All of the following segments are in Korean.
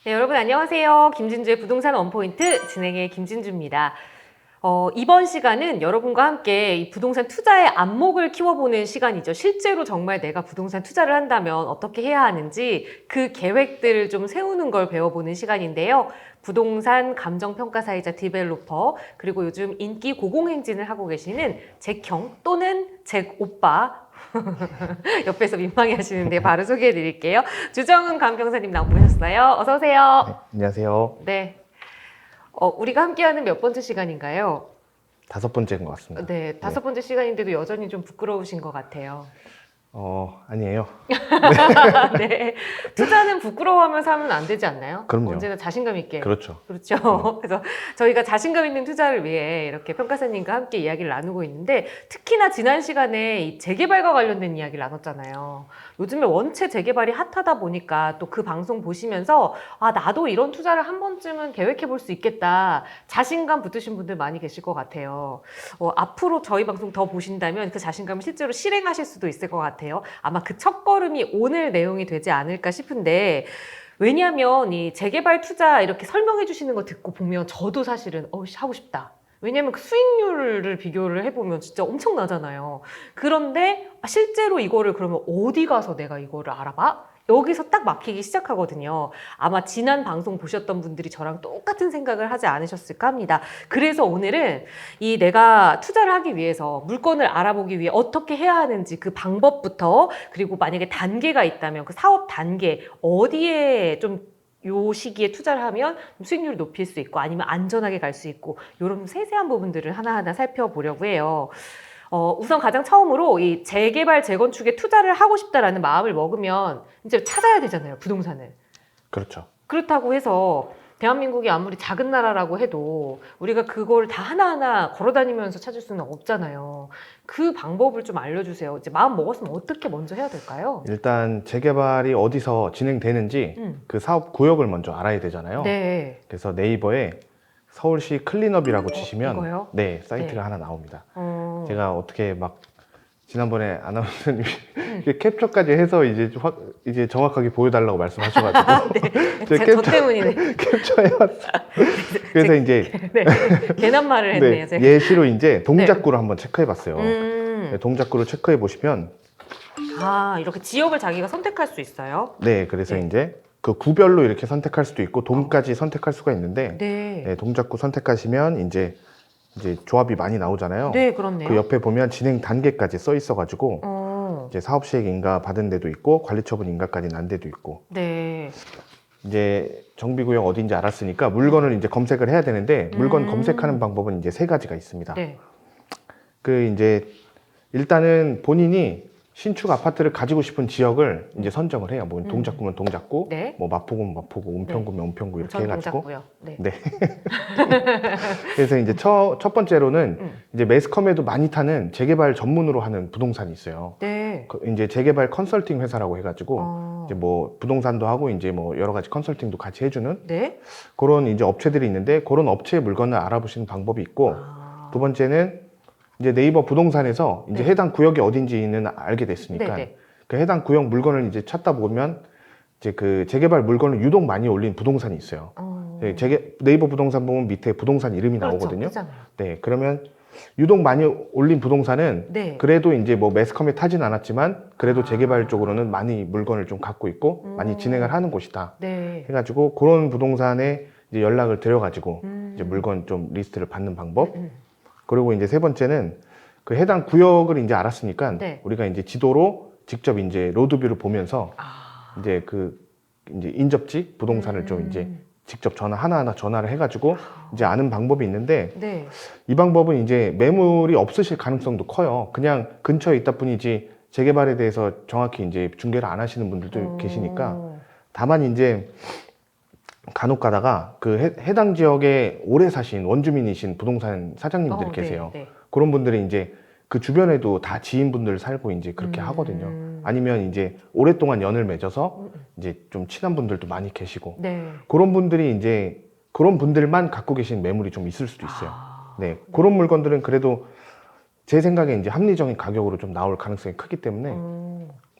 네, 여러분 안녕하세요. 김진주의 부동산 원포인트 진행의 김진주입니다. 이번 시간은 여러분과 함께 이 부동산 투자의 안목을 키워보는 시간이죠. 실제로 정말 내가 부동산 투자를 한다면 어떻게 해야 하는지 그 계획들을 좀 세우는 걸 배워보는 시간인데요. 부동산 감정평가사이자 디벨로퍼, 그리고 요즘 인기 고공행진을 하고 계시는 잭형 또는 잭오빠 옆에서 민망해 하시는데 바로 소개해 드릴게요. 주정은 감평사님 나오셨어요. 어서 오세요. 네, 안녕하세요. 네. 우리가 함께하는 몇 번째 시간인가요? 5번째인 것 같습니다. 네, 5번째 시간인데도 여전히 좀 부끄러우신 것 같아요. 아니에요. 네. 투자는 부끄러워하면서 하면 안 되지 않나요? 그럼요. 언제나 자신감 있게. 그렇죠. 그렇죠. 그래서 저희가 자신감 있는 투자를 위해 이렇게 평가사님과 함께 이야기를 나누고 있는데, 특히나 지난 시간에 이 재개발과 관련된 이야기를 나눴잖아요. 요즘에 원체 재개발이 핫하다 보니까 또 그 방송 보시면서 나도 이런 투자를 한 번쯤은 계획해 볼 수 있겠다. 자신감 붙으신 분들 많이 계실 것 같아요. 앞으로 저희 방송 더 보신다면 그 자신감을 실제로 실행하실 수도 있을 것 같아요. 아마 그 첫걸음이 오늘 내용이 되지 않을까 싶은데, 왜냐하면 이 재개발 투자 이렇게 설명해 주시는 거 듣고 보면 저도 사실은 하고 싶다. 왜냐하면 그 수익률을 비교를 해보면 진짜 엄청나잖아요. 그런데 실제로 이거를 그러면 어디 가서 내가 이거를 알아봐? 여기서 딱 막히기 시작하거든요. 아마 지난 방송 보셨던 분들이 저랑 똑같은 생각을 하지 않으셨을까 합니다. 그래서 오늘은 이 내가 투자를 하기 위해서 물건을 알아보기 위해 어떻게 해야 하는지 그 방법부터, 그리고 만약에 단계가 있다면 그 사업 단계 어디에 좀 요 시기에 투자를 하면 수익률을 높일 수 있고 아니면 안전하게 갈 수 있고, 이런 세세한 부분들을 하나하나 살펴보려고 해요. 우선 가장 처음으로 이 재개발, 재건축에 투자를 하고 싶다라는 마음을 먹으면 이제 찾아야 되잖아요, 부동산을. 그렇죠. 그렇다고 해서 대한민국이 아무리 작은 나라라고 해도 우리가 그걸 다 하나하나 걸어다니면서 찾을 수는 없잖아요. 그 방법을 좀 알려주세요. 이제 마음 먹었으면 어떻게 먼저 해야 될까요? 일단 재개발이 어디서 진행되는지 그 사업 구역을 먼저 알아야 되잖아요. 네. 그래서 네이버에 서울시 클린업이라고 치시면 이거요? 네, 사이트가 네. 하나 나옵니다. 어... 제가 어떻게 막 지난번에 아나운서님이 캡처까지 해서 이제 정확하게 보여달라고 말씀하셔가지고 네. 제가 저 때문이네. 캡처해왔어요. 그래서 이제 네. 괜한 말을 했네요. 제가. 예시로 이제 동작구를 한번 체크해봤어요. 네, 동작구를 체크해 보시면 이렇게 지역을 자기가 선택할 수 있어요? 네, 그래서 네. 이제 그 구별로 이렇게 선택할 수도 있고 동까지 선택할 수가 있는데 네. 네, 동작구 선택하시면 이제 조합이 많이 나오잖아요. 네, 그렇네요. 그 옆에 보면 진행 단계까지 써 있어가지고 이제 사업 시행 인가 받은 데도 있고 관리 처분 인가까지 난 데도 있고. 네. 이제 정비구역 어딘지 알았으니까 물건을 이제 검색을 해야 되는데 물건 검색하는 방법은 이제 3가지가 있습니다. 네. 그 이제 일단은 본인이 신축 아파트를 가지고 싶은 지역을 이제 선정을 해요. 뭐 동작구면 동작구, 네. 뭐 마포구면 마포구, 은평구면 은평구 이렇게 해가지고. 동작구요. 네. 네. 그래서 이제 첫 번째로는 이제 매스컴에도 많이 타는 재개발 전문으로 하는 부동산이 있어요. 네. 이제 재개발 컨설팅 회사라고 해가지고 이제 뭐 부동산도 하고 이제 뭐 여러 가지 컨설팅도 같이 해주는 네. 그런 이제 업체들이 있는데 그런 업체의 물건을 알아보시는 방법이 있고 두 번째는 이제 네이버 부동산에서 이제 네. 해당 구역이 어딘지는 알게 됐으니까 네. 그 해당 구역 물건을 이제 찾다 보면 이제 그 재개발 물건을 유독 많이 올린 부동산이 있어요. 네, 네이버 부동산 보면 밑에 부동산 이름이 그렇죠. 나오거든요. 그잖아요. 네, 그러면 유독 많이 올린 부동산은 네. 그래도 이제 뭐 매스컴에 타진 않았지만 그래도 재개발 쪽으로는 많이 물건을 좀 갖고 있고 많이 진행을 하는 곳이다. 네. 해가지고 그런 부동산에 이제 연락을 드려가지고 이제 물건 좀 리스트를 받는 방법. 그리고 이제 3번째는 그 해당 구역을 이제 알았으니까 네. 우리가 이제 지도로 직접 이제 로드뷰를 보면서 이제 이제 인접지 부동산을 좀 이제 직접 하나하나 전화를 해가지고 이제 아는 방법이 있는데 네. 이 방법은 이제 매물이 없으실 가능성도 커요. 그냥 근처에 있다 뿐이지 재개발에 대해서 정확히 이제 중개를 안 하시는 분들도 계시니까. 다만 이제 간혹 가다가 그 해당 지역에 오래 사신 원주민이신 부동산 사장님들이 계세요. 네. 그런 분들이 이제 그 주변에도 다 지인분들 살고 이제 그렇게 하거든요. 아니면 이제 오랫동안 연을 맺어서 이제 좀 친한 분들도 많이 계시고. 네. 그런 분들이 이제 그런 분들만 갖고 계신 매물이 좀 있을 수도 있어요. 네. 그런 물건들은 그래도 제 생각에 이제 합리적인 가격으로 좀 나올 가능성이 크기 때문에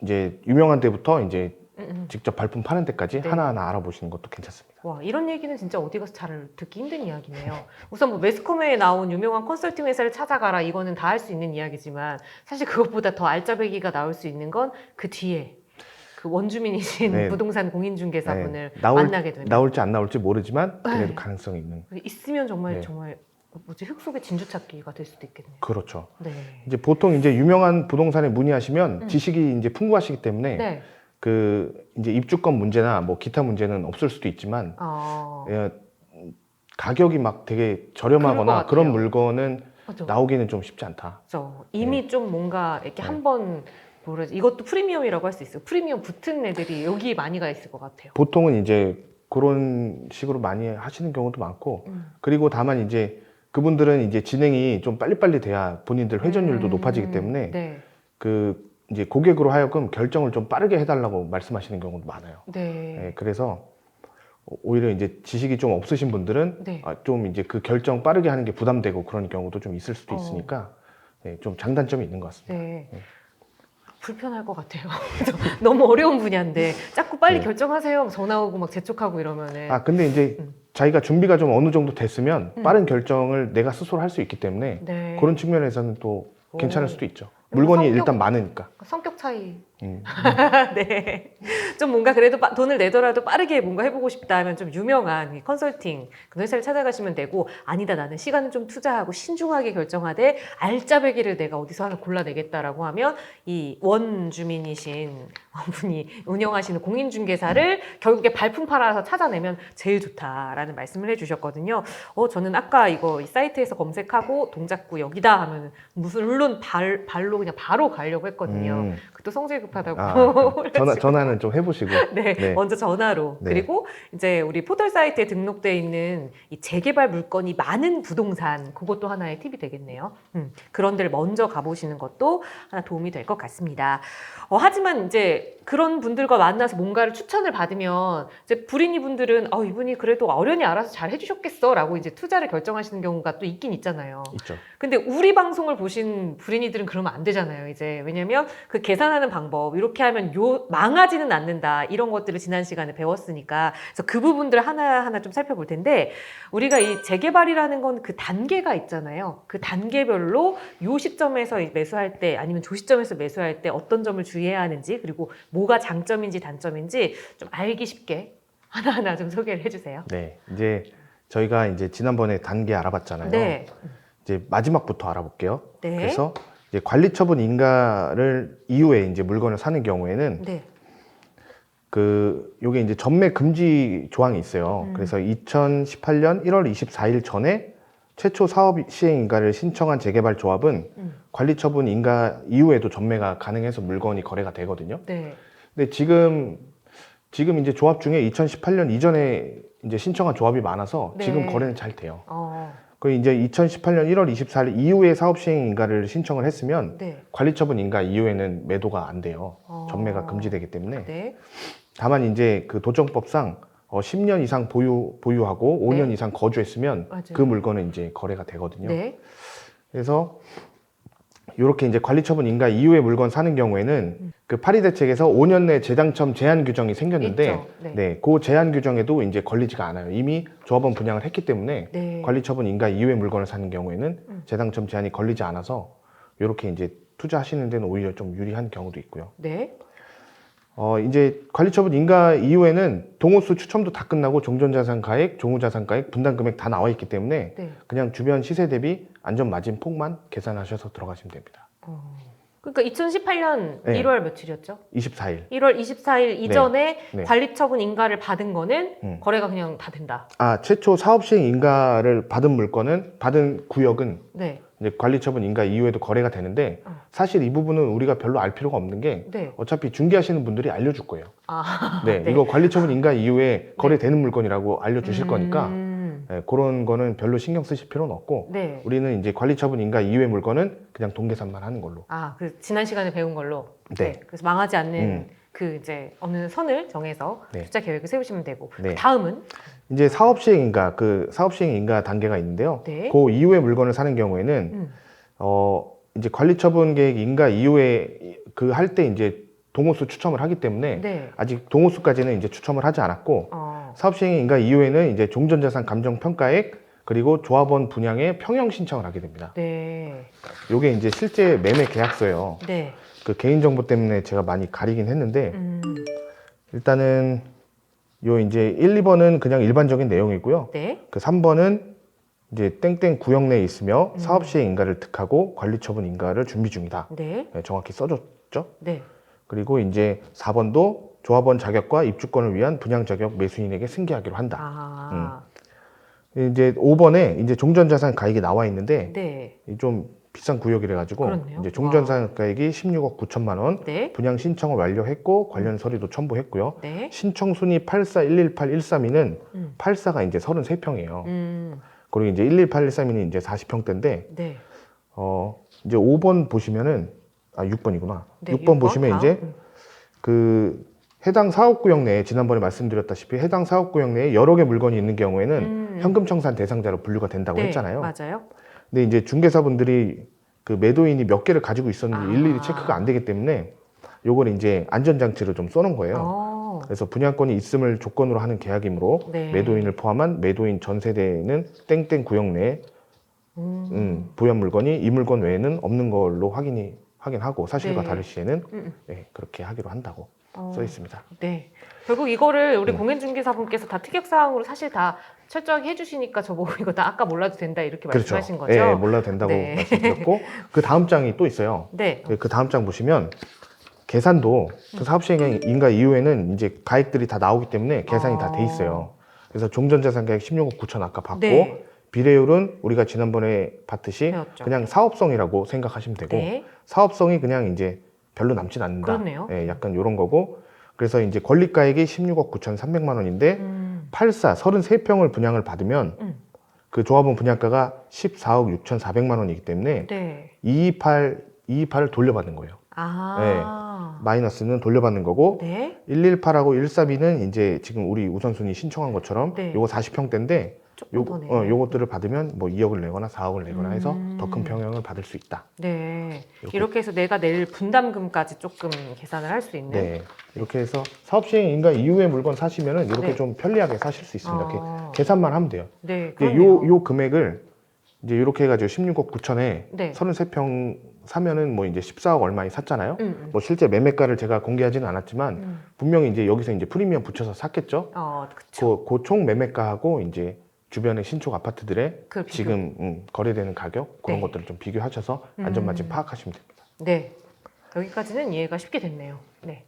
이제 유명한 데부터 이제 직접 발품 파는 데까지 네. 하나하나 알아보시는 것도 괜찮습니다. 와, 이런 얘기는 진짜 어디 가서 잘 듣기 힘든 이야기네요. 우선 뭐 매스컴에 나온 유명한 컨설팅 회사를 찾아가라 이거는 다 할 수 있는 이야기지만 사실 그것보다 더 알짜배기가 나올 수 있는 건 그 뒤에 그 원주민이신 네. 부동산 공인중개사분을 네. 만나게 되면 나올지 안 나올지 모르지만 그래도 네. 가능성이 있는. 있으면 정말 네. 정말 뭐지 흙 속의 진주찾기가 될 수도 있겠네요. 그렇죠. 네. 이제 보통 이제 유명한 부동산에 문의하시면 지식이 이제 풍부하시기 때문에 네. 그 이제 입주권 문제나 뭐 기타 문제는 없을 수도 있지만 예, 가격이 막 되게 그럴 것 저렴하거나 같아요. 그런 물건은 맞아. 나오기는 좀 쉽지 않다. 그렇죠. 이미 좀 뭔가 이렇게 네. 한번 뭐라지 이것도 프리미엄이라고 할 수 있어요. 프리미엄 붙은 애들이 여기 많이 가 있을 것 같아요. 보통은 이제 그런 식으로 많이 하시는 경우도 많고 그리고 다만 이제 그분들은 이제 진행이 좀 빨리빨리 돼야 본인들 회전율도 높아지기 때문에 네. 그 이제 고객으로 하여금 결정을 좀 빠르게 해달라고 말씀하시는 경우도 많아요. 네. 예, 그래서 오히려 이제 지식이 좀 없으신 분들은 네. 좀 이제 그 결정 빠르게 하는 게 부담되고 그런 경우도 좀 있을 수도 있으니까 예, 좀 장단점이 있는 것 같습니다. 네. 네. 불편할 것 같아요. 너무 어려운 분야인데 자꾸 빨리 네. 결정하세요. 전화 오고 막 재촉하고 이러면은. 근데 이제 자기가 준비가 좀 어느 정도 됐으면 빠른 결정을 내가 스스로 할 수 있기 때문에 네. 그런 측면에서는 또 괜찮을 수도 있죠. 그리고 물건이 성격- 일단 많으니까. 성격 차이. 음. 네. 좀 뭔가 그래도 돈을 내더라도 빠르게 뭔가 해보고 싶다 하면 좀 유명한 이 컨설팅 그 회사를 찾아가시면 되고 아니다 나는 시간을 좀 투자하고 신중하게 결정하되 알짜배기를 내가 어디서 하나 골라내겠다라고 하면 이 원주민이신 분이 운영하시는 공인중개사를 결국에 발품 팔아서 찾아내면 제일 좋다라는 말씀을 해주셨거든요. 저는 아까 이거 이 사이트에서 검색하고 동작구 여기다 하면 물론 발로 그냥 바로 가려고 했거든요. 그것도 성질 급하다고. 전화는 좀 해보시고. 네, 네. 먼저 전화로. 네. 그리고 이제 우리 포털 사이트에 등록되어 있는 이 재개발 물건이 많은 부동산, 그것도 하나의 팁이 되겠네요. 그런 데를 먼저 가보시는 것도 하나 도움이 될 것 같습니다. 하지만 이제 그런 분들과 만나서 뭔가를 추천을 받으면 이제 불인이 분들은 이분이 그래도 어련히 알아서 잘 해주셨겠어라고 이제 투자를 결정하시는 경우가 또 있긴 있잖아요. 있죠. 근데 우리 방송을 보신 불인이들은 그러면 안 되잖아요, 이제. 왜냐면 그 계산하는 방법, 이렇게 하면 망하지는 않는다. 이런 것들을 지난 시간에 배웠으니까. 그래서 그 부분들 하나하나 좀 살펴볼 텐데, 우리가 이 재개발이라는 건 그 단계가 있잖아요. 그 단계별로 요 시점에서 매수할 때, 아니면 조 시점에서 매수할 때 어떤 점을 주의해야 하는지, 그리고 뭐가 장점인지 단점인지 좀 알기 쉽게 하나하나 좀 소개를 해주세요. 네. 이제 저희가 이제 지난번에 단계 알아봤잖아요. 네. 이제 마지막부터 알아볼게요. 네. 그래서 이제 관리처분 인가를 이후에 이제 물건을 사는 경우에는 네. 요게 이제 전매 금지 조항이 있어요. 그래서 2018년 1월 24일 전에 최초 사업 시행 인가를 신청한 재개발 조합은 관리처분 인가 이후에도 전매가 가능해서 물건이 거래가 되거든요. 네. 근데 지금 이제 조합 중에 2018년 이전에 이제 신청한 조합이 많아서 네. 지금 거래는 잘 돼요. 그 이제 2018년 1월 24일 이후에 사업 시행 인가를 신청을 했으면 네. 관리처분 인가 이후에는 매도가 안 돼요. 전매가 금지되기 때문에. 네. 다만 이제 그 도정법상 10년 이상 보유하고 5년 네. 이상 거주했으면 맞아요. 그 물건은 이제 거래가 되거든요. 네. 그래서 이렇게 이제 관리처분 인가 이후에 물건 사는 경우에는 그 파리 대책에서 5년 내 재당첨 제한 규정이 생겼는데 있죠. 네. 그 제한 규정에도 이제 걸리지가 않아요. 이미 조합원 분양을 했기 때문에 네. 관리처분 인가 이후에 물건을 사는 경우에는 재당첨 제한이 걸리지 않아서 이렇게 이제 투자하시는 데는 오히려 좀 유리한 경우도 있고요. 네. 이제 관리처분 인가 이후에는 동호수 추첨도 다 끝나고 종전자산 가액, 종후자산 가액, 분담 금액 다 나와 있기 때문에 네. 그냥 주변 시세 대비 안전 마진 폭만 계산하셔서 들어가시면 됩니다. 그러니까 2018년 네. 1월 며칠이었죠? 24일. 1월 24일 이전에 네. 관리처분 인가를 받은 거는 거래가 그냥 다 된다. 최초 사업 시행 인가를 받은 물건은 받은 구역은 네. 이제 관리처분 인가 이후에도 거래가 되는데 사실 이 부분은 우리가 별로 알 필요가 없는 게 네. 어차피 중개하시는 분들이 알려줄 거예요. 네. 이거 관리처분 인가 이후에 거래되는 물건이라고 알려주실 거니까 네. 그런 거는 별로 신경 쓰실 필요는 없고 네. 우리는 이제 관리처분 인가 이후의 물건은 그냥 동계산만 하는 걸로. 그 지난 시간에 배운 걸로. 네. 그래서 망하지 않는 그 이제 어느 선을 정해서 네. 투자 계획을 세우시면 되고. 네. 다음은 이제 사업 시행 인가 사업 시행 인가 단계가 있는데요. 네. 그 이후의 물건을 사는 경우에는 이제 관리처분 계획 인가 이후에 할 때 이제 동호수 추첨을 하기 때문에 네. 아직 동호수까지는 이제 추첨을 하지 않았고 사업 시행 인가 이후에는 이제 종전자산 감정 평가액 그리고 조합원 분양의 평형 신청을 하게 됩니다. 네. 요게 이제 실제 매매 계약서예요. 네. 그 개인정보 때문에 제가 많이 가리긴 했는데 일단은 요 이제 1, 2번은 그냥 일반적인 내용이고요. 네. 그 3번은 이제 땡땡 구역 내에 있으며 사업 시행 인가를 득하고 관리 처분 인가를 준비 중이다. 네. 네, 정확히 써줬죠. 네. 그리고 이제 4번도 조합원 자격과 입주권을 위한 분양 자격 매수인에게 승계하기로 한다. 아. 이제 5번에 이제 종전자산 가액이 나와 있는데 네. 좀 비싼 구역이라 가지고 그렇네요. 이제 종전자산 가액이 16억 9천만 원, 네. 분양 신청을 완료했고 관련 서류도 첨부했고요. 네. 신청 순위 84, 118, 132는 84가 이제 33평이에요. 그리고 이제 118, 132는 이제 40평대인데 네. 이제 5번 보시면은 6번이구나. 네, 6번 보시면 다음. 이제 그 해당 사업구역 내에 지난번에 말씀드렸다시피 해당 사업구역 내에 여러 개 물건이 있는 경우에는 현금 청산 대상자로 분류가 된다고 네, 했잖아요. 맞아요. 근데 이제 중개사분들이 그 매도인이 몇 개를 가지고 있었는지 일일이 체크가 안 되기 때문에 요걸 이제 안전장치를 좀 써놓은 거예요. 그래서 분양권이 있음을 조건으로 하는 계약이므로 네. 매도인을 포함한 매도인 전 세대는 땡땡 구역 내에 부연 물건이 이 물건 외에는 없는 걸로 확인하고 사실과 네. 다를 시에는 네, 그렇게 하기로 한다고 써 있습니다. 네. 결국 이거를 우리 공인중개사분께서 다 특약사항으로 사실 다 철저하게 해주시니까 저보고 이거 나 아까 몰라도 된다 이렇게 그렇죠. 말씀하신 거죠? 네, 몰라도 된다고 네. 말씀드렸고 그 다음 장이 또 있어요. 네. 그 다음 장 보시면 계산도 그 사업 시행 인가 이후에는 이제 가액들이 다 나오기 때문에 계산이 다 돼 있어요. 그래서 종전자산 가액 16억 9천 아까 받고 네. 비례율은 우리가 지난번에 봤듯이 배웠죠. 그냥 사업성이라고 생각하시면 되고 네. 사업성이 그냥 이제 별로 남진 않는다. 그렇네요. 예, 약간 이런 거고 그래서 이제 권리가액이 16억 9천 3백만 원인데 84, 33평을 분양을 받으면 그 조합원 분양가가 14억 6천 4백만 원이기 때문에 네. 228을 돌려받는 거예요. 마이너스는 돌려받는 거고 네. 118하고 132는 이제 지금 우리 우선순위 신청한 것처럼 네. 요거 40평대인데 조금 더네요. 요것들을 받으면 뭐 2억을 내거나 4억을 내거나 해서 더 큰 평형을 받을 수 있다. 네. 이렇게 해서 내가 낼 분담금까지 조금 계산을 할 수 있는. 네. 이렇게 해서 사업 시행 인가 이후에 물건 사시면은 이렇게 네. 좀 편리하게 사실 수 있습니다. 이렇게 계산만 하면 돼요. 네. 이제 요 금액을 이제 이렇게 해가지고 16억 9천에 네. 33평 사면은 뭐 이제 14억 얼마에 샀잖아요. 뭐 실제 매매가를 제가 공개하지는 않았지만 분명히 이제 여기서 이제 프리미엄 붙여서 샀겠죠. 그쵸. 그 총 매매가하고 이제 주변의 신축 아파트들의 그 비교. 지금 거래되는 가격 그런 네. 것들을 좀 비교하셔서 안전마진 파악하시면 됩니다. 네. 여기까지는 이해가 쉽게 됐네요. 네.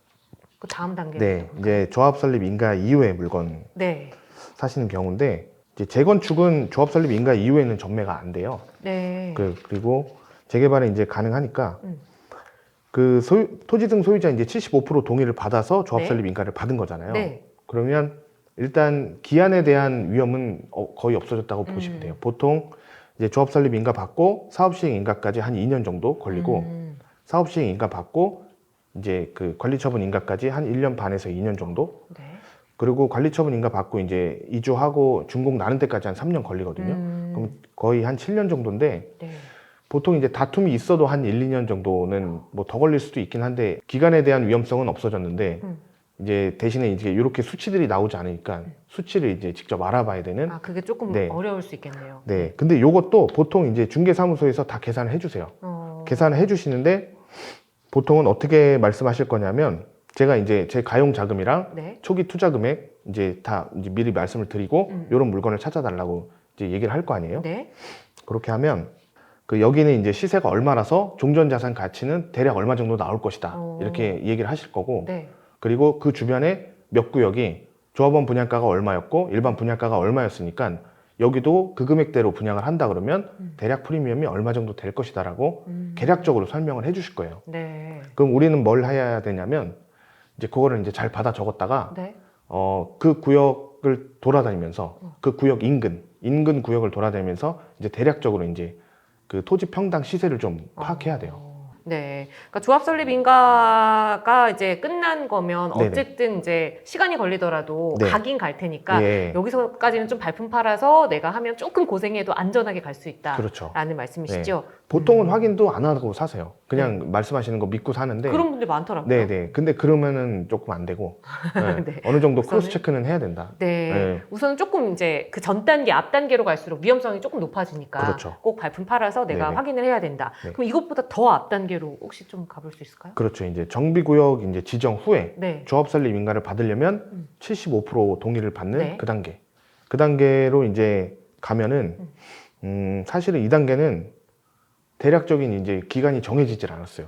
그 다음 단계. 네, 이제 조합 설립 인가 이후에 물건 네. 사시는 사시는 경우인데 이제 재건축은 조합 설립 인가 이후에는 전매가 안 돼요. 네. 그리고 재개발은 이제 가능하니까 그 토지 등 소유자 이제 75% 동의를 받아서 조합 네. 설립 인가를 받은 거잖아요. 네. 그러면 일단 기한에 대한 위험은 거의 없어졌다고 보시면 돼요. 보통 이제 조합 설립 인가 받고 사업 시행 인가까지 한 2년 정도 걸리고 사업 시행 인가 받고 이제 그 관리 처분 인가까지 한 1년 반에서 2년 정도. 네. 그리고 관리 처분 인가 받고 이제 이주하고 준공 나는 데까지 한 3년 걸리거든요. 그럼 거의 한 7년 정도인데 네. 보통 이제 다툼이 있어도 한 1, 2년 정도는 뭐 더 걸릴 수도 있긴 한데 기간에 대한 위험성은 없어졌는데 이제 대신에 이제 이렇게 수치들이 나오지 않으니까 수치를 이제 직접 알아봐야 되는. 그게 조금 네. 어려울 수 있겠네요. 네. 근데 요것도 보통 이제 중개사무소에서 다 계산을 해주세요. 계산을 해주시는데 보통은 어떻게 말씀하실 거냐면 제가 이제 제 가용 자금이랑 네. 초기 투자 금액 이제 다 이제 미리 말씀을 드리고 이런 물건을 찾아달라고 이제 얘기를 할 거 아니에요. 네. 그렇게 하면 그 여기는 이제 시세가 얼마라서 종전자산 가치는 대략 얼마 정도 나올 것이다 이렇게 얘기를 하실 거고 네. 그리고 그 주변에 몇 구역이 조합원 분양가가 얼마였고 일반 분양가가 얼마였으니까 여기도 그 금액대로 분양을 한다 그러면 대략 프리미엄이 얼마 정도 될 것이다라고 계략적으로 설명을 해주실 거예요. 네. 그럼 우리는 뭘 해야 되냐면 이제 그거를 이제 잘 받아 적었다가 네. 그 구역을 돌아다니면서 그 구역 인근 구역을 돌아다니면서 이제 대략적으로 이제 그 토지 평당 시세를 좀 파악해야 돼요. 네. 그러니까 조합 설립 인가가 이제 끝난 거면 네네. 어쨌든 이제 시간이 걸리더라도 네. 가긴 갈 테니까 예. 여기서까지는 좀 발품 팔아서 내가 하면 조금 고생해도 안전하게 갈 수 있다라는 그렇죠. 말씀이시죠? 보통은 확인도 안 하고 사세요. 그냥 네. 말씀하시는 거 믿고 사는데. 그런 분들 많더라고요. 네네. 근데 그러면은 조금 안 되고 네. 네. 어느 정도 우선은- 크로스 체크는 해야 된다. 네. 네. 우선은 조금 이제 그 전 단계, 앞 단계로 갈수록 위험성이 조금 높아지니까 그렇죠. 꼭 발품 팔아서 내가 네네. 확인을 해야 된다. 네. 그럼 이것보다 더 앞 단계로 혹시 좀 가볼 수 있을까요? 그렇죠. 이제 정비구역 이제 지정 후에 네. 조합 설립 인가를 받으려면 75% 동의를 받는 네. 그 단계. 그 단계로 이제 가면은 사실은 이 단계는 대략적인 이제 기간이 정해지질 않았어요.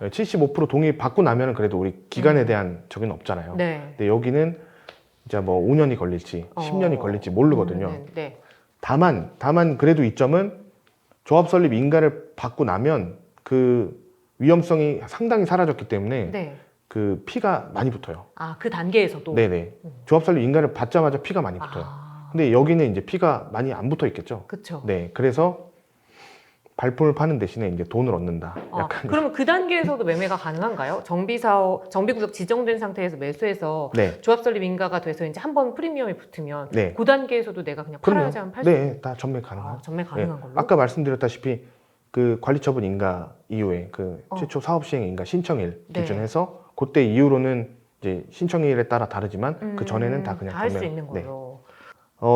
75% 동의 받고 나면은 그래도 우리 기간에 대한 적은 없잖아요. 네. 근데 여기는 이제 뭐 5년이 걸릴지 10년이 걸릴지 모르거든요. 네. 다만 그래도 이점은 조합 설립 인가를 받고 나면 그 위험성이 상당히 사라졌기 때문에 네. 그 피가 많이 붙어요. 아, 그 단계에서도? 네네. 조합 설립 인가를 받자마자 피가 많이 붙어요. 근데 여기는 이제 피가 많이 안 붙어 있겠죠. 그렇죠. 네. 그래서 발품을 파는 대신에 이제 돈을 얻는다. 약간. 그러면 그 단계에서도 매매가 가능한가요? 정비구역 지정된 상태에서 매수해서 네. 조합 설립 인가가 돼서 이제 한번 프리미엄이 붙으면 네. 그 단계에서도 내가 그냥 그럼요. 팔아야지 하면 팔 수 네, 있는 다 전매 가능한. 전매 가능한 걸로? 아까 말씀드렸다시피 그 관리처분 인가 이후에 그 최초 사업 시행 인가 신청일 네. 기준해서 그때 이후로는 이제 신청일에 따라 다르지만 그 전에는 다 그냥 할 수 전매. 있는 네. 걸로.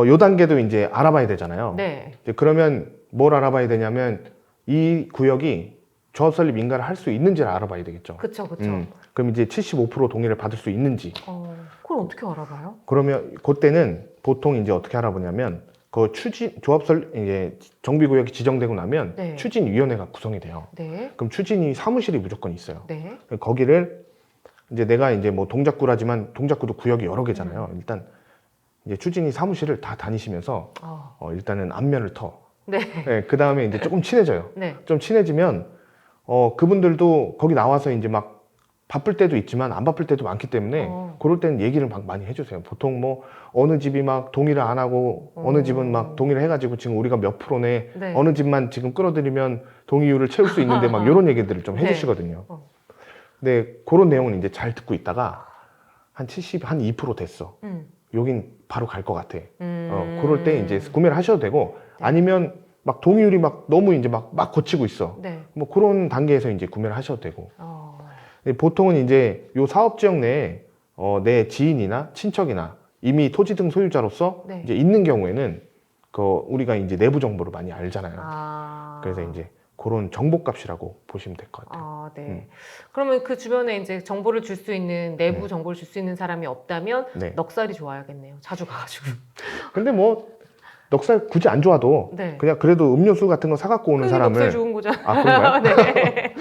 요 단계도 이제 알아봐야 되잖아요. 네. 이제 그러면 뭘 알아봐야 되냐면 이 구역이 조합 설립 인가를 할 수 있는지를 알아봐야 되겠죠. 그렇죠, 그렇죠. 그럼 이제 75% 동의를 받을 수 있는지. 그걸 어떻게 알아봐요? 그러면 그때는 보통 이제 어떻게 알아보냐면 그 조합 설립 이제 정비구역이 지정되고 나면 네. 추진위원회가 구성이 돼요. 네. 그럼 추진위 사무실이 무조건 있어요. 네. 거기를 이제 내가 이제 뭐 동작구라지만 동작구도 구역이 여러 개잖아요. 일단 이제 추진위 사무실을 다 다니시면서 일단은 안면을 터. 네. 네, 그 다음에 이제 조금 친해져요. 네. 좀 친해지면 그분들도 거기 나와서 이제 막 바쁠 때도 있지만 안 바쁠 때도 많기 때문에 그럴 때는 얘기를 막 많이 해주세요. 보통 뭐 어느 집이 막 동의를 안 하고 어느 집은 막 동의를 해가지고 지금 우리가 몇 프로네 네. 어느 집만 지금 끌어들이면 동의율을 채울 수 있는데 막 이런 얘기들을 좀 해주시거든요. 근데 그런 내용은 이제 잘 듣고 있다가 한 2% 됐어. 여긴 바로 갈 것 같아. 그럴 때 이제 구매를 하셔도 되고 아니면 막 동의율이 막 너무 이제 막 고치고 있어. 네. 뭐 그런 단계에서 이제 구매를 하셔도 되고. 보통은 이제 요 사업 지역 내에 내 지인이나 친척이나 이미 토지 등 소유자로서 네. 이제 있는 경우에는 우리가 이제 내부 정보를 많이 알잖아요. 그래서 이제 그런 정보값이라고 보시면 될 것 같아요. 네. 그러면 그 주변에 이제 정보를 줄 수 있는 내부 정보를 줄 수 있는 사람이 없다면 네. 넉살이 좋아야겠네요. 자주 가가지고. 근데 뭐 넉살 굳이 안 좋아도 네. 그냥 그래도 음료수 같은 거 사갖고 오는 넉살 사람을 좋은 거죠. 아 그런가요? 네.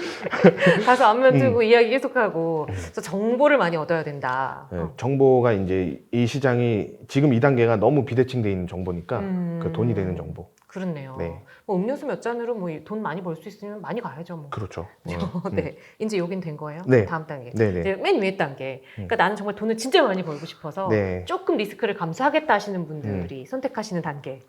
가서 안면 뜨고 이야기 계속하고 그래서 정보를 많이 얻어야 된다. 네, 정보가 이제 이 시장이 지금 이 단계가 너무 비대칭돼 있는 정보니까 그 돈이 되는 정보. 그렇네요. 네. 뭐 음료수 몇 잔으로 뭐 돈 많이 벌 수 있으면 많이 가야죠. 뭐. 그렇죠. 네. 이제 여긴 된 거예요. 네. 다음 단계. 네네. 이제 맨 위에 단계. 그러니까 나는 정말 돈을 진짜 많이 벌고 싶어서 네. 조금 리스크를 감수하겠다 하시는 분들이 선택하시는 단계.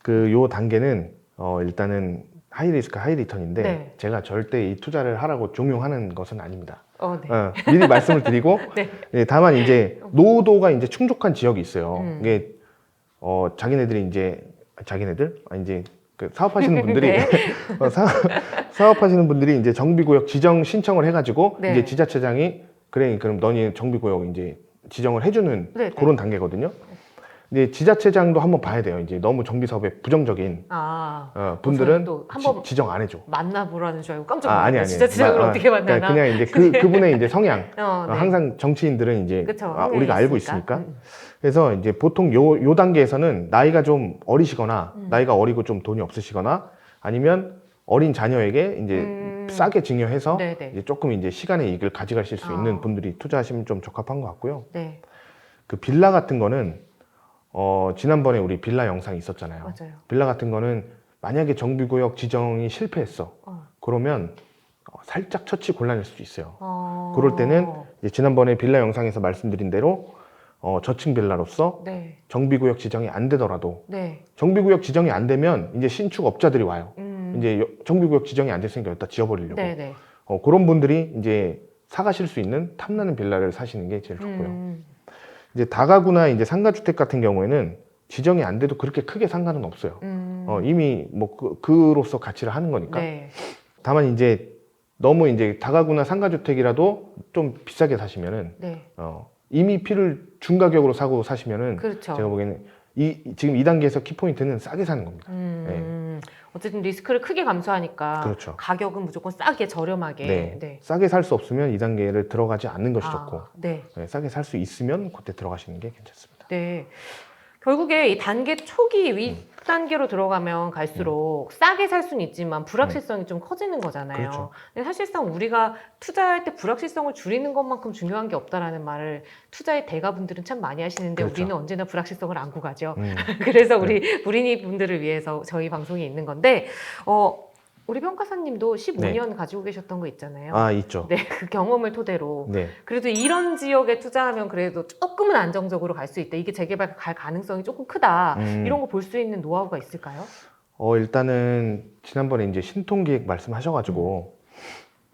요 단계는 일단은 하이 리스크 하이 리턴인데 네. 제가 절대 이 투자를 하라고 종용하는 것은 아닙니다. 네. 미리 말씀을 드리고 네. 예, 다만 이제 노후도가 이제 충족한 지역이 있어요. 이게 자기네들 이제 그 사업하시는 분들이 네. 사업하시는 분들이 이제 정비구역 지정 신청을 해가지고 네. 이제 지자체장이 그래 그럼 너희 정비구역 이제 지정을 해주는 네, 네. 그런 단계거든요. 근데 지자체장도 한번 봐야 돼요. 이제 너무 정비 사업에 부정적인 분들은 또 한번 지정 안 해줘. 만나보라는 줄 알고 깜짝 아니 놀랐어요. 아니. 진짜 지정을 어떻게 만나나? 그냥 이제 그분의 이제 성향. 네. 항상 정치인들은 이제 그쵸, 우리가 알고 있으니까. 그래서 이제 보통 요 단계에서는 나이가 좀 어리시거나 나이가 어리고 좀 돈이 없으시거나 아니면 어린 자녀에게 이제 싸게 증여해서 이제 조금 이제 시간의 이익을 가져가실 수 있는 분들이 투자하시면 좀 적합한 것 같고요. 네. 그 빌라 같은 거는 지난번에 우리 빌라 영상이 있었잖아요. 맞아요. 빌라 같은 거는 만약에 정비구역 지정이 실패했어. 그러면 살짝 처치 곤란일 수도 있어요. 그럴 때는 이제 지난번에 빌라 영상에서 말씀드린 대로 저층 빌라로서 네. 정비구역 지정이 안 되더라도 네. 정비구역 지정이 안 되면 이제 신축업자들이 와요. 이제 정비구역 지정이 안 됐으니까 여기다 지어버리려고. 네. 네. 그런 분들이 이제 사가실 수 있는 탐나는 빌라를 사시는 게 제일 좋고요. 이제 다가구나 이제 상가주택 같은 경우에는 지정이 안 돼도 그렇게 크게 상관은 없어요. 이미 뭐 그로서 가치를 하는 거니까. 네. 다만 이제 너무 이제 다가구나 상가주택이라도 좀 비싸게 사시면은 네. 이미 피를 준 가격으로 사고 사시면은 그렇죠. 제가 보기에는 지금 이 단계에서 키포인트는 싸게 사는 겁니다. 어쨌든 리스크를 크게 감수하니까 그렇죠. 가격은 무조건 싸게 저렴하게. 네. 네. 싸게 살 수 없으면 이 단계를 들어가지 않는 것이 좋고 네. 싸게 살 수 있으면 그때 들어가시는 게 괜찮습니다. 네. 결국에 이 단계 초기 윗 단계로 들어가면 갈수록 싸게 살 수는 있지만 불확실성이 좀 커지는 거잖아요. 그렇죠. 근데 사실상 우리가 투자할 때 불확실성을 줄이는 것만큼 중요한 게 없다라는 말을 투자의 대가분들은 참 많이 하시는데 그렇죠. 우리는 언제나 불확실성을 안고 가죠. 그래서 우리 불인이 분들을 위해서 저희 방송이 있는 건데 우리 평가사님도 15년 가지고 계셨던 거 있잖아요. 아, 있죠. 네, 그 경험을 토대로 네. 그래도 이런 지역에 투자하면 그래도 조금은 안정적으로 갈 수 있다. 이게 재개발 갈 가능성이 조금 크다. 이런 거 볼 수 있는 노하우가 있을까요? 일단은 지난번에 이제 신통기획 말씀하셔가지고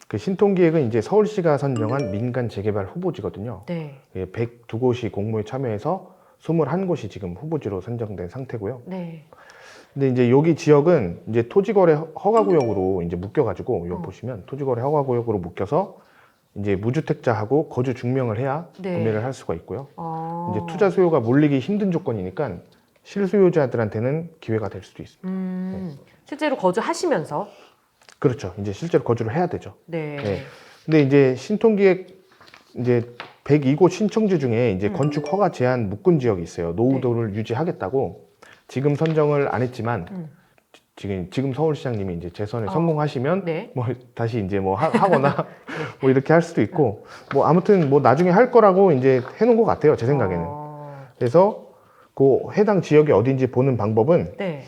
그 신통기획은 이제 서울시가 선정한 민간 재개발 후보지거든요. 네. 102곳이 공모에 참여해서 21곳이 지금 후보지로 선정된 상태고요. 네. 근데 이제 여기 지역은 이제 토지거래 허가구역으로 이제 묶여가지고 여기 보시면 토지거래 허가구역으로 묶여서 이제 무주택자하고 거주 증명을 해야 네. 구매를 할 수가 있고요. 이제 투자 수요가 몰리기 힘든 조건이니까 실수요자들한테는 기회가 될 수도 있습니다. 실제로 거주하시면서 그렇죠. 이제 실제로 거주를 해야 되죠. 네. 네. 근데 이제 신통기획 이제 102곳 신청지 중에 이제 건축 허가 제한 묶은 지역이 있어요. 노후도를 유지하겠다고 지금 선정을 안 했지만 지금 서울시장님이 이제 재선에 성공하시면 네. 뭐 다시 이제 뭐 하거나 뭐 이렇게 할 수도 있고 뭐 아무튼 뭐 나중에 할 거라고 이제 해놓은 것 같아요. 제 생각에는. 그래서 그 해당 지역이 어딘지 보는 방법은 네.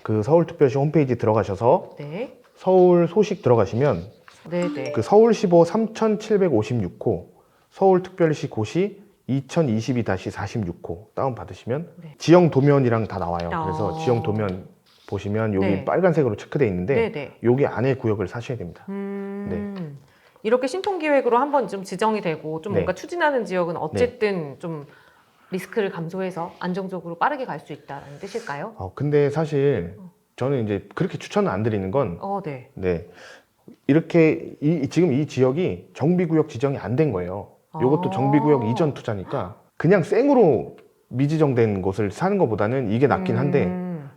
그 서울특별시 홈페이지 들어가셔서 네. 서울 소식 들어가시면 네. 네. 그 서울시보 3756호 서울특별시 고시 2022-46호 다운받으시면 네. 지형 도면이랑 다 나와요. 그래서 지형 도면 보시면 여기 네. 빨간색으로 체크되어 있는데 네. 네. 여기 안에 구역을 사셔야 됩니다. 이렇게 신통기획으로 한번 좀 지정이 되고 좀 네. 뭔가 추진하는 지역은 어쨌든 좀 리스크를 감소해서 안정적으로 빠르게 갈 수 있다는 뜻일까요? 근데 사실 저는 이제 그렇게 추천은 안 드리는 건 네. 네. 이렇게 지금 이 지역이 정비구역 지정이 안 된 거예요. 이것도 정비구역 이전 투자니까 그냥 생으로 미지정된 곳을 사는 것보다는 이게 낫긴 한데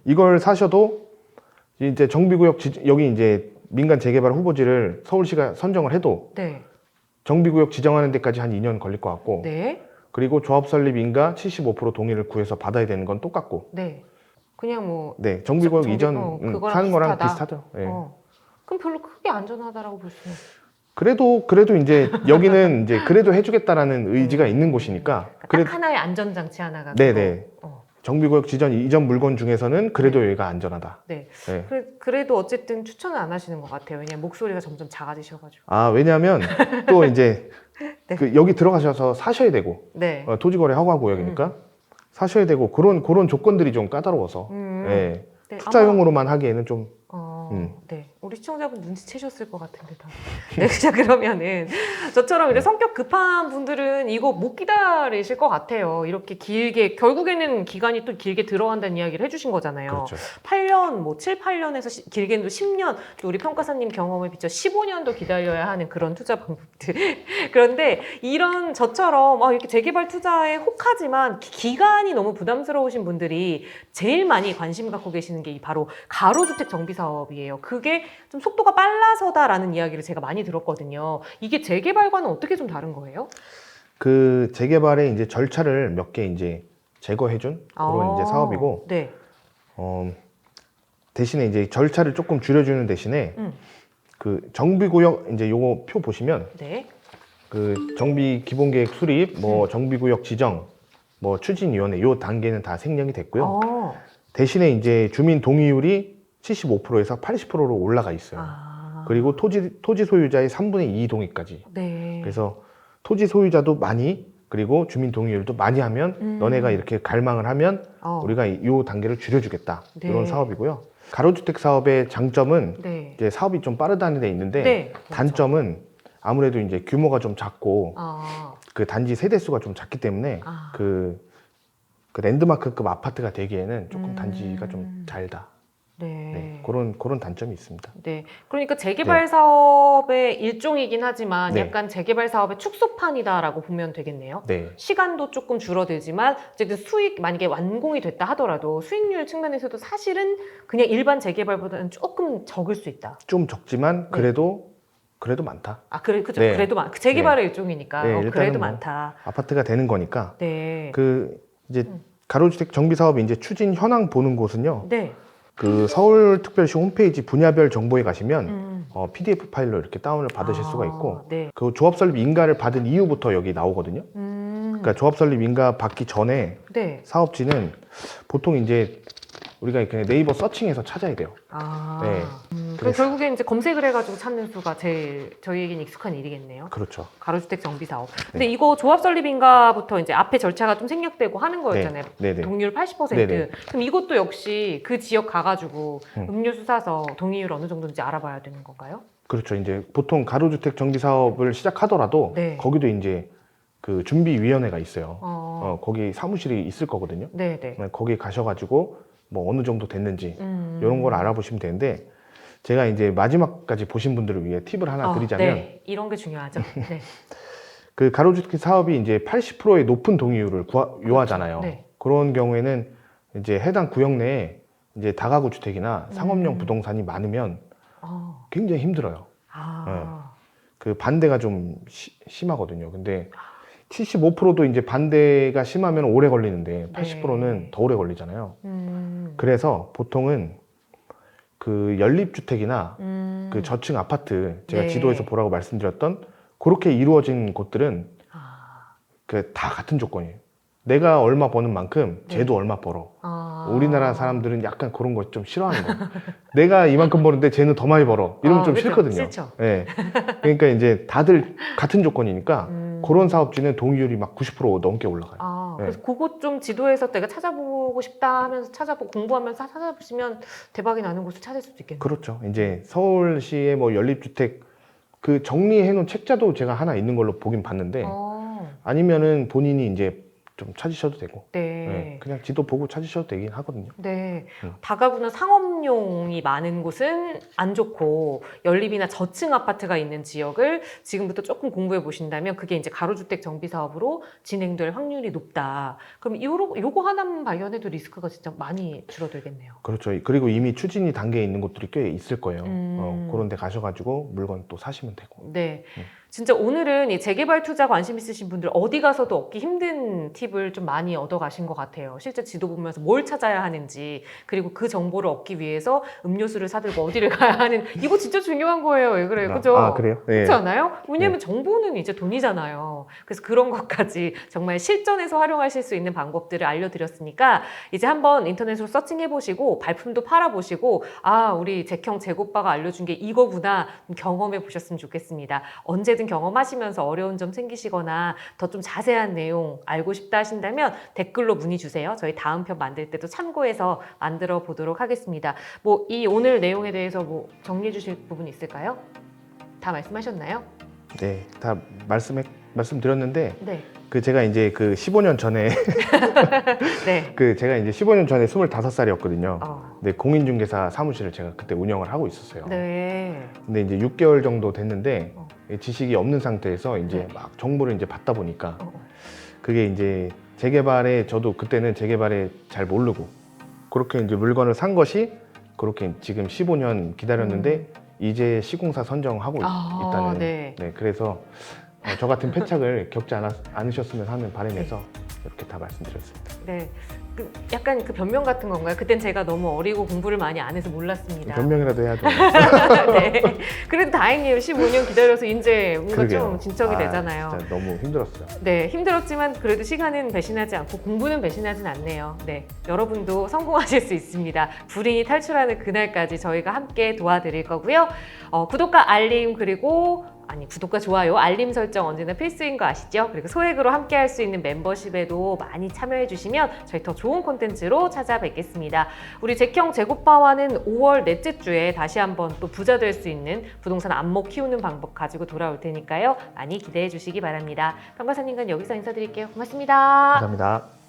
이걸 사셔도 이제 정비구역 여기 이제 민간 재개발 후보지를 서울시가 선정을 해도 네. 정비구역 지정하는 데까지 한 2년 걸릴 것 같고 네. 그리고 조합 설립 인가 75% 동의를 구해서 받아야 되는 건 똑같고 네. 그냥 뭐 네 정비구역 이전 그거랑 사는 거랑 비슷하다. 비슷하죠. 네. 그럼 별로 크게 안전하다라고 볼 수는. 그래도 이제 여기는 이제 그래도 해주겠다라는 의지가 있는 곳이니까 딱 하나의 안전장치 하나가. 네네. 정비구역 지정 이전 물건 중에서는 그래도 여기가 안전하다. 네. 네. 그래도 어쨌든 추천은 안 하시는 것 같아요. 왜냐면 목소리가 점점 작아지셔가지고. 왜냐하면 또 이제 네. 여기 들어가셔서 사셔야 되고 네. 토지거래 허가구역이니까 사셔야 되고 그런 조건들이 좀 까다로워서 네. 네, 투자용으로만 하기에는 좀 네. 우리 시청자분 눈치채셨을 것 같은데 다. 네, 자 그러면은 저처럼 이렇게 성격 급한 분들은 이거 못 기다리실 것 같아요. 이렇게 길게 결국에는 기간이 또 길게 들어간다는 이야기를 해주신 거잖아요. 그렇죠. 8년, 뭐 7, 8년에서 길게는 10년, 또 우리 평가사님 경험을 비춰 15년도 기다려야 하는 그런 투자 방법들. 그런데 이런 저처럼 이렇게 재개발 투자에 혹하지만 기간이 너무 부담스러우신 분들이 제일 많이 관심 갖고 계시는 게 바로 가로주택 정비 사업이에요. 그게 좀 속도가 빨라서다라는 이야기를 제가 많이 들었거든요. 이게 재개발과는 어떻게 좀 다른 거예요? 그 재개발의 이제 절차를 몇 개 이제 제거해준 그런 이제 사업이고 네. 대신에 이제 절차를 조금 줄여주는 대신에 그 정비구역 이제 요거 표 보시면 네. 그 정비 기본계획 수립, 뭐 정비구역 지정, 뭐 추진위원회 요 단계는 다 생략이 됐고요. 대신에 이제 주민 동의율이 75%에서 80%로 올라가 있어요. 그리고 토지 소유자의 3분의 2 동의까지. 네. 그래서 토지 소유자도 많이 그리고 주민 동의율도 많이 하면 너네가 이렇게 갈망을 하면 우리가 이 단계를 줄여주겠다. 네. 이런 사업이고요. 가로주택 사업의 장점은 네. 이제 사업이 좀 빠르다는 데 있는데 네. 단점은 아무래도 이제 규모가 좀 작고 아. 그 단지 세대수가 좀 작기 때문에 아. 그 랜드마크급 아파트가 되기에는 조금 단지가 좀 잘다. 네. 네, 그런 단점이 있습니다. 네. 그러니까 재개발 사업의 일종이긴 하지만 네. 약간 재개발 사업의 축소판이다라고 보면 되겠네요. 네, 시간도 조금 줄어들지만 어쨌든 수익 만약에 완공이 됐다 하더라도 수익률 측면에서도 사실은 그냥 일반 재개발보다는 조금 적을 수 있다. 좀 적지만 그래도 많다. 아, 그래, 그죠. 네. 그래도 재개발의 일종이니까. 네, 일단은 그래도 뭐 많다. 아파트가 되는 거니까. 네. 그 이제 가로주택 정비 사업이 이제 추진 현황 보는 곳은요. 네. 그 서울특별시 홈페이지 분야별 정보에 가시면 PDF 파일로 이렇게 다운을 받으실 수가 있고 네. 그 조합 설립 인가를 받은 이후부터 여기 나오거든요. 그러니까 조합 설립 인가 받기 전에 네. 사업지는 보통 이제 우리가 그냥 네이버 서칭해서 찾아야 돼요. 아. 네. 그럼 그래서- 결국에 이제 검색을 해가지고 찾는 수가 제일 저희에겐 익숙한 일이겠네요. 그렇죠. 가로주택 정비 사업. 근데 이거 조합 설립인가부터 이제 앞에 절차가 좀 생략되고 하는 거였잖아요. 네, 네. 동의율 80%. 네네. 그럼 이것도 역시 그 지역 가가지고 음. 음료수 사서 동의율 어느 정도인지 알아봐야 되는 건가요? 그렇죠. 이제 보통 가로주택 정비 사업을 시작하더라도 네. 거기도 이제 그 준비위원회가 있어요. 거기 사무실이 있을 거거든요. 네네. 거기 가셔가지고 뭐 어느 정도 됐는지 이런 걸 알아보시면 되는데 제가 이제 마지막까지 보신 분들을 위해 팁을 하나 드리자면 네. 이런 게 중요하죠. 네. 그 가로주택 사업이 이제 80%의 높은 동의율을 요하잖아요. 네. 그런 경우에는 이제 해당 구역 내에 이제 다가구 주택이나 상업용 부동산이 많으면 어. 굉장히 힘들어요. 아. 그 반대가 좀 심하거든요. 근데 75%도 이제 반대가 심하면 오래 걸리는데 80%는 더 오래 걸리잖아요. 그래서 보통은 그 연립주택이나 그 저층 아파트 제가 네. 지도에서 보라고 말씀드렸던 그렇게 이루어진 곳들은 아. 그 다 같은 조건이에요. 내가 얼마 버는 만큼 네. 쟤도 얼마 벌어. 아. 우리나라 사람들은 약간 그런 거 좀 싫어하는 거. 내가 이만큼 버는데 쟤는 더 많이 벌어. 이러면 좀 그쵸. 싫거든요. 싫죠. 네. 그러니까 이제 다들 같은 조건이니까 그런 사업지는 동의율이 막 90% 넘게 올라가요. 아, 네. 그래서 그것 좀 지도에서 내가 찾아보고 싶다 하면서 찾아보고 공부하면서 찾아보시면 대박이 나는 곳을 찾을 수도 있겠네요. 그렇죠. 이제 서울시의 뭐 연립주택 그 정리해 놓은 책자도 제가 하나 있는 걸로 보긴 봤는데 아니면은 본인이 이제 좀 찾으셔도 되고 네. 네, 그냥 지도 보고 찾으셔도 되긴 하거든요. 네. 다가구나 상업용이 많은 곳은 안 좋고 연립이나 저층 아파트가 있는 지역을 지금부터 조금 공부해 보신다면 그게 이제 가로주택 정비 사업으로 진행될 확률이 높다. 그럼 요거 하나만 발견해도 리스크가 진짜 많이 줄어들겠네요. 그렇죠. 그리고 이미 추진이 단계에 있는 곳들이 꽤 있을 거예요. 그런 데 가셔가지고 물건 또 사시면 되고. 네. 진짜 오늘은 이 재개발 투자 관심 있으신 분들 어디 가서도 얻기 힘든 팁을 좀 많이 얻어가신 것 같아요. 실제 지도 보면서 뭘 찾아야 하는지 그리고 그 정보를 얻기 위해서 음료수를 사들고 어디를 가야 하는 이거 진짜 중요한 거예요. 왜 그래요? 그죠? 아, 그래요? 네. 그렇지 않아요? 왜냐하면 정보는 이제 돈이잖아요. 그래서 그런 것까지 정말 실전에서 활용하실 수 있는 방법들을 알려드렸으니까 이제 한번 인터넷으로 서칭해보시고 발품도 팔아보시고 아 우리 잭형 잭오빠가 알려준 게 이거구나 경험해 보셨으면 좋겠습니다. 언제든 경험하시면서 어려운 점 생기시거나 더 좀 자세한 내용 알고 싶다 하신다면 댓글로 문의 주세요. 저희 다음 편 만들 때도 참고해서 만들어 보도록 하겠습니다. 뭐 이 오늘 내용에 대해서 뭐 정리해 주실 부분 있을까요? 다 말씀하셨나요? 네, 다 말씀드렸는데 네. 그 제가 이제 그 15년 전에 네. 그 제가 이제 15년 전에 25살이었거든요. 어. 네, 공인중개사 사무실을 제가 그때 운영을 하고 있었어요. 네. 근데 이제 6개월 정도 됐는데 어. 지식이 없는 상태에서 이제 네. 막 정보를 이제 받다 보니까 어. 그게 이제 재개발에 저도 그때는 재개발에 잘 모르고 그렇게 이제 물건을 산 것이 그렇게 지금 15년 기다렸는데 이제 시공사 선정하고 있다는. 네. 네, 그래서 저 같은 패착을 겪지 않으셨으면 하는 바람에서 이렇게 다 말씀드렸습니다. 네. 약간 그 변명 같은 건가요? 그땐 제가 너무 어리고 공부를 많이 안 해서 몰랐습니다. 변명이라도 해야죠. 네. 그래도 다행이에요. 15년 기다려서 이제 뭔가 그러게요. 좀 진척이 되잖아요. 진짜 너무 힘들었어요. 네, 힘들었지만 그래도 시간은 배신하지 않고 공부는 배신하진 않네요. 네, 여러분도 성공하실 수 있습니다. 불인이 탈출하는 그날까지 저희가 함께 도와드릴 거고요. 구독과 알림 그리고 구독과 좋아요, 알림 설정 언제나 필수인 거 아시죠? 그리고 소액으로 함께 할 수 있는 멤버십에도 많이 참여해 주시면 저희 더 좋은 콘텐츠로 찾아뵙겠습니다. 우리 잭형 잭오빠와는 5월 넷째 주에 다시 한번 또 부자 될 수 있는 부동산 안목 키우는 방법 가지고 돌아올 테니까요. 많이 기대해 주시기 바랍니다. 평가사님과는 여기서 인사드릴게요. 고맙습니다. 감사합니다.